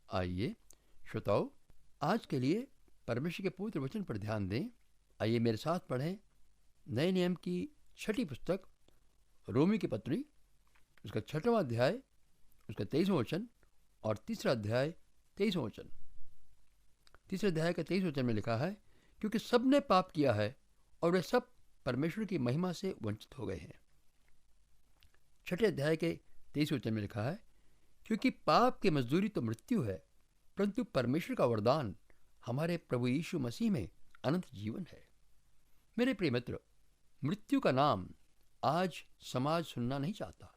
आइए श्रोताओ, आज के लिए परमेश्वर के पवित्र वचन पर ध्यान दें। आइए मेरे साथ पढ़ें नए नियम की 6ठी पुस्तक रोमी की पत्री, उसका 6वां अध्याय, उसका 23वां वचन और तीसरा अध्याय 23वां वचन। तीसरे अध्याय का 23वां वचन में लिखा है, क्योंकि सब ने पाप किया है और वे सब परमेश्वर की महिमा से वंचित हो गए हैं। 6ठे अध्याय के 23वें वचन में लिखा है, क्योंकि पाप की मजदूरी तो मृत्यु है, परंतु परमेश्वर का वरदान हमारे प्रभु यीशु मसीह में अनंत जीवन है। मेरे प्रिय मित्र, मृत्यु का नाम आज समाज सुनना नहीं चाहता।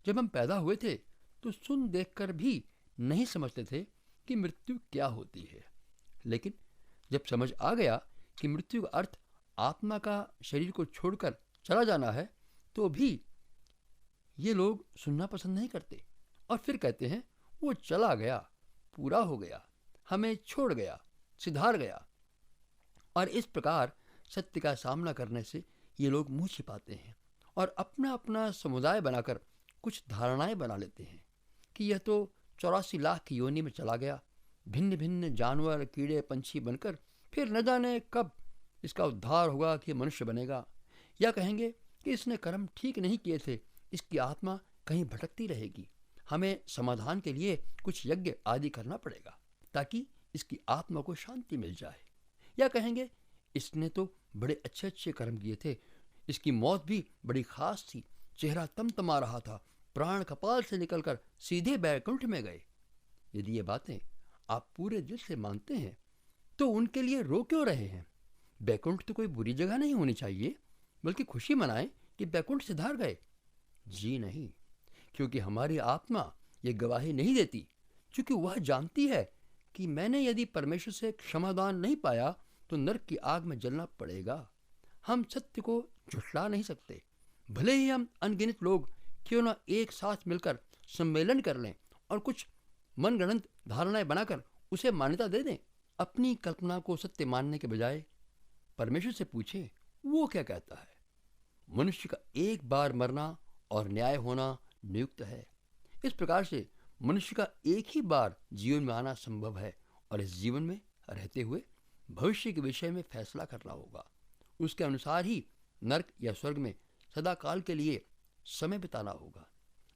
जब हम पैदा हुए थे तो सुन देखकर भी नहीं समझते थे कि मृत्यु क्या होती है, लेकिन जब समझ आ गया कि मृत्यु का अर्थ आत्मा का शरीर को छोड़कर चला जाना है, तो भी ये लोग सुनना पसंद नहीं करते और फिर कहते हैं वो चला गया, पूरा हो गया, हमें छोड़ गया, सिधार गया। और इस प्रकार सत्य का सामना करने से ये लोग मुंह छिपाते हैं और अपना अपना समुदाय बनाकर कुछ धारणाएं बना लेते हैं कि यह तो 84 लाख की योनि में चला गया, भिन्न भिन्न जानवर कीड़े पंछी बनकर फिर न जाने कब इसका उद्धार होगा कि मनुष्य बनेगा। या कहेंगे कि इसने कर्म ठीक नहीं किए थे, इसकी आत्मा कहीं भटकती रहेगी, हमें समाधान के लिए कुछ यज्ञ आदि करना पड़ेगा ताकि इसकी आत्मा को शांति मिल जाए। या कहेंगे इसने तो बड़े अच्छे अच्छे कर्म किए थे, इसकी मौत भी बड़ी खास थी, चेहरा तमतमा रहा था, प्राण कपाल से निकलकर सीधे बैकुंठ में गए। यदि ये बातें आप पूरे दिल से मानते हैं तो उनके लिए रो क्यों रहे हैं? बैकुंठ तो कोई बुरी जगह नहीं होनी चाहिए, बल्कि खुशी मनाएं कि बैकुंठ सिधार गए। जी नहीं, क्योंकि हमारी आत्मा ये गवाही नहीं देती, क्योंकि वह जानती है कि मैंने यदि परमेश्वर से क्षमादान नहीं पाया तो नरक की आग में जलना पड़ेगा। हम सत्य को झुठला नहीं सकते, भले ही हम अनगिनत लोग क्यों न एक साथ मिलकर सम्मेलन कर लें और कुछ मनगढ़ंत धारणाएं बनाकर उसे मान्यता दे दें। अपनी कल्पना को सत्य मानने के बजाय परमेश्वर से पूछें वो क्या कहता है। मनुष्य का एक बार मरना और न्याय होना नियुक्त है। इस प्रकार से मनुष्य का एक ही बार जीवन में आना संभव है और इस जीवन में रहते हुए भविष्य के विषय में फैसला करना होगा। उसके अनुसार ही नरक या स्वर्ग में सदा काल के लिए समय बिताना होगा।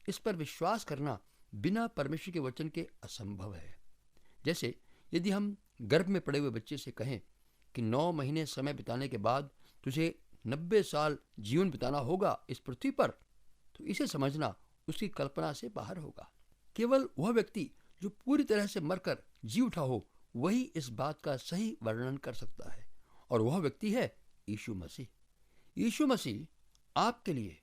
इस पर विश्वास करना बिना परमेश्वर के वचन के असंभव है। जैसे यदि हम गर्भ में पड़े हुए बच्चे से कहें कि 9 महीने समय बिताने के बाद तुझे 90 साल जीवन बिताना होगा इस पृथ्वी पर, तो इसे समझना उसकी कल्पना से बाहर होगा। केवल वह व्यक्ति जो पूरी तरह से मरकर जी उठा हो वही इस बात का सही वर्णन कर सकता है, और वह व्यक्ति है यीशु मसीह। यीशु मसीह आपके लिए,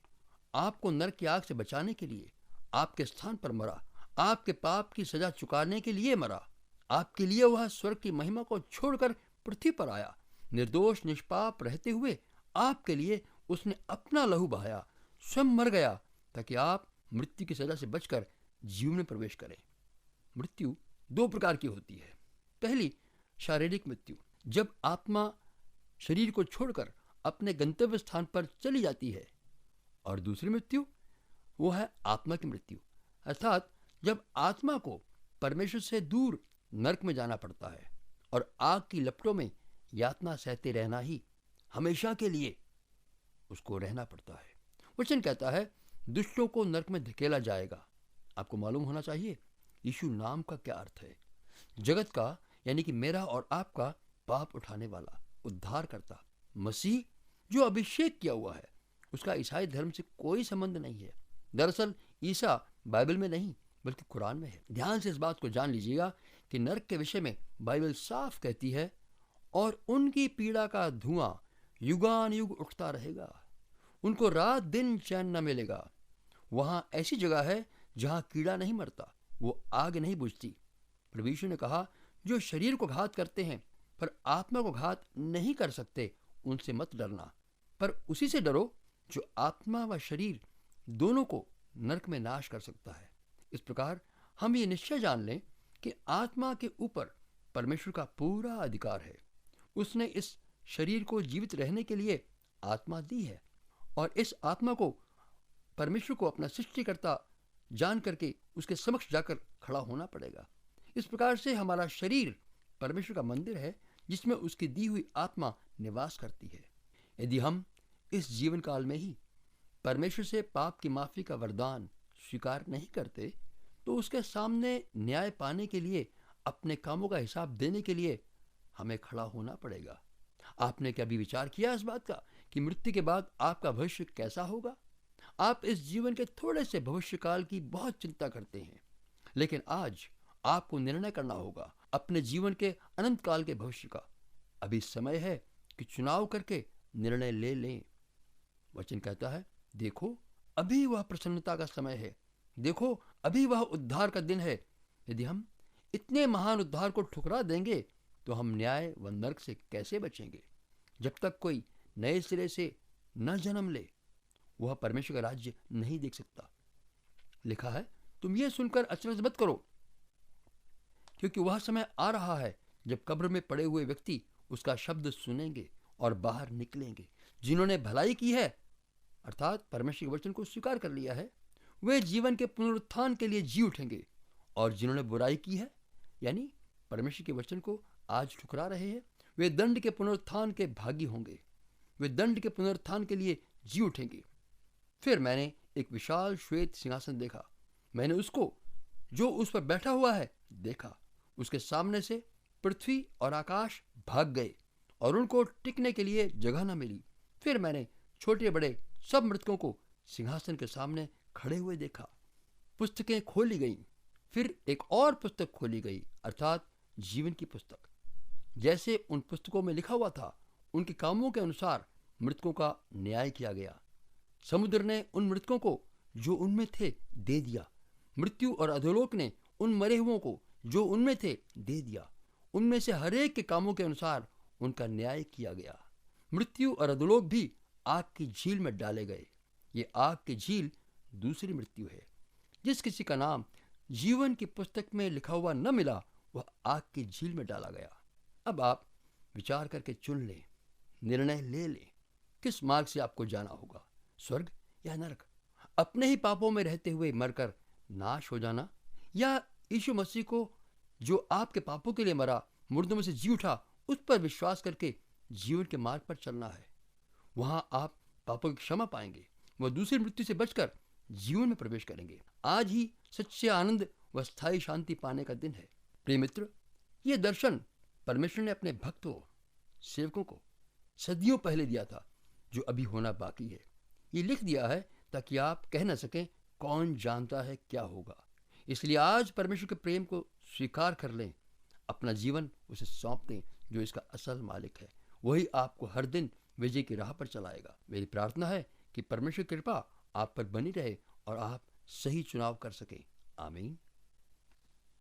आपको नरक की आग से बचाने के लिए आपके स्थान पर मरा, आपके पाप की सजा चुकाने के लिए मरा। आपके लिए वह स्वर्ग की महिमा को छोड़कर पृथ्वी पर आया। निर्दोष निष्पाप रहते हुए आपके लिए उसने अपना लहू बहाया, स्वयं मर गया ताकि आप मृत्यु की सजा से बचकर जीवन में प्रवेश करें। मृत्यु 2 प्रकार की होती है। पहली शारीरिक मृत्यु, जब आत्मा शरीर को छोड़कर अपने गंतव्य स्थान पर चली जाती है, और दूसरी मृत्यु वो है आत्मा की मृत्यु, अर्थात जब आत्मा को परमेश्वर से दूर नरक में जाना पड़ता है और आग की लपटों में यातना सहते रहना ही हमेशा के लिए उसको रहना पड़ता है। वचन कहता है दुष्टों को नरक में धकेला जाएगा। आपको मालूम होना चाहिए यीशु नाम का क्या अर्थ है। जगत का यानी कि मेरा और आपका पाप उठाने वाला, उद्धार करता मसीह जो अभिषेक किया हुआ है, उसका ईसाई धर्म से कोई संबंध नहीं है। दरअसल ईसा बाइबल में नहीं बल्कि कुरान में है। ध्यान से इस बात को जान लीजिएगा कि नरक के विषय में बाइबल साफ कहती है, और उनकी पीड़ा का धुआं युगान युग उठता रहेगा, उनको रात दिन चैन न मिलेगा। वहां ऐसी जगह है जहां कीड़ा नहीं मरता, वो आग नहीं बुझती। प्रभु यीशु ने कहा जो शरीर को घात करते हैं पर आत्मा को घात नहीं कर सकते, उनसे मत डरना, पर उसी से डरो जो आत्मा व शरीर दोनों को नरक में नाश कर सकता है। इस प्रकार हम ये निश्चय जान लें कि आत्मा के ऊपर परमेश्वर का पूरा अधिकार है। उसने इस शरीर को जीवित रहने के लिए आत्मा दी है, और इस आत्मा को परमेश्वर को अपना सृष्टिकर्ता जान करके उसके समक्ष जाकर खड़ा होना पड़ेगा। इस प्रकार से हमारा शरीर परमेश्वर का मंदिर है जिसमें उसकी दी हुई आत्मा निवास करती है। यदि हम इस जीवन काल में ही परमेश्वर से पाप की माफी का वरदान स्वीकार नहीं करते तो उसके सामने न्याय पाने के लिए, अपने कामों का हिसाब देने के लिए हमें खड़ा होना पड़ेगा। आपने कभी विचार किया इस बात का कि मृत्यु के बाद आपका भविष्य कैसा होगा? आप इस जीवन के थोड़े से भविष्य काल की बहुत चिंता करते हैं, लेकिन आज आपको निर्णय करना होगा अपने जीवन के अनंत काल के भविष्य का। अभी समय है कि चुनाव करके निर्णय ले लें। वचन कहता है, देखो अभी वह प्रसन्नता का समय है, देखो अभी वह उद्धार का दिन है। यदि हम इतने महान उद्धार को ठुकरा देंगे तो हम न्याय व नरक से कैसे बचेंगे? जब तक कोई नए सिरे से न जन्म ले वह परमेश्वर का राज्य नहीं देख सकता। लिखा है, तुम ये सुनकर अचरज मत करो, क्योंकि वह समय आ रहा है जब कब्र में पड़े हुए व्यक्ति उसका शब्द सुनेंगे और बाहर निकलेंगे। जिन्होंने भलाई की है अर्थात परमेश्वर के वचन को स्वीकार कर लिया है, वे जीवन के पुनरुत्थान के लिए जी उठेंगे, और जिन्होंने बुराई की है यानी परमेश्वर के वचन को आज ठुकरा रहे हैं, वे दंड के पुनरुत्थान के भागी होंगे। वे दंड के पुनरुत्थान के लिए जी उठेंगे। फिर मैंने एक विशाल श्वेत सिंहासन देखा। मैंने उसको जो उस पर बैठा हुआ है देखा। उसके सामने से पृथ्वी और आकाश भाग गए और उनको टिकने के लिए जगह न मिली। फिर मैंने छोटे बड़े सब मृतकों को सिंहासन के सामने खड़े हुए देखा। पुस्तकें खोली गईं। फिर एक और पुस्तक खोली गई अर्थात जीवन की पुस्तक। जैसे उन पुस्तकों में लिखा हुआ था उनके कामों के अनुसार मृतकों का न्याय किया गया। समुद्र ने उन मृतकों को जो उनमें थे दे दिया। मृत्यु और अधोलोक ने उन मरे हुओं को जो उनमें थे दे दिया। उनमें से हरेक के कामों के अनुसार उनका न्याय किया गया। मृत्यु और अधोलोक भी आग की झील में डाले गए। ये आग की झील दूसरी मृत्यु है। जिस किसी का नाम जीवन की पुस्तक में लिखा हुआ न मिला वह आग की झील में डाला गया। अब आप विचार करके चुन लें, निर्णय ले लें, किस मार्ग से आपको जाना होगा, स्वर्ग या नरक? अपने ही पापों में रहते हुए मरकर नाश हो जाना, या यीशु मसीह को जो आपके पापों के लिए मरा, मुर्दों में से जी उठा, उस पर विश्वास करके जीवन के मार्ग पर चलना है। वहां आप पापों की क्षमा पाएंगे, वह दूसरी मृत्यु से बचकर जीवन में प्रवेश करेंगे। आज ही सच्चे आनंद व स्थायी शांति पाने का दिन है। प्रिय मित्र, यह दर्शन परमेश्वर ने अपने भक्तों सेवकों को सदियों पहले दिया था, जो अभी होना बाकी है। ये लिख दिया है ताकि आप कह न सकें कौन जानता है क्या होगा। इसलिए आज परमेश्वर के प्रेम को स्वीकार कर लें, अपना जीवन उसे सौंप दें जो इसका असल मालिक है। वही आपको हर दिन विजय की राह पर चलाएगा। मेरी प्रार्थना है कि परमेश्वर की कृपा आप पर बनी रहे और आप सही चुनाव कर सकें। आमीन।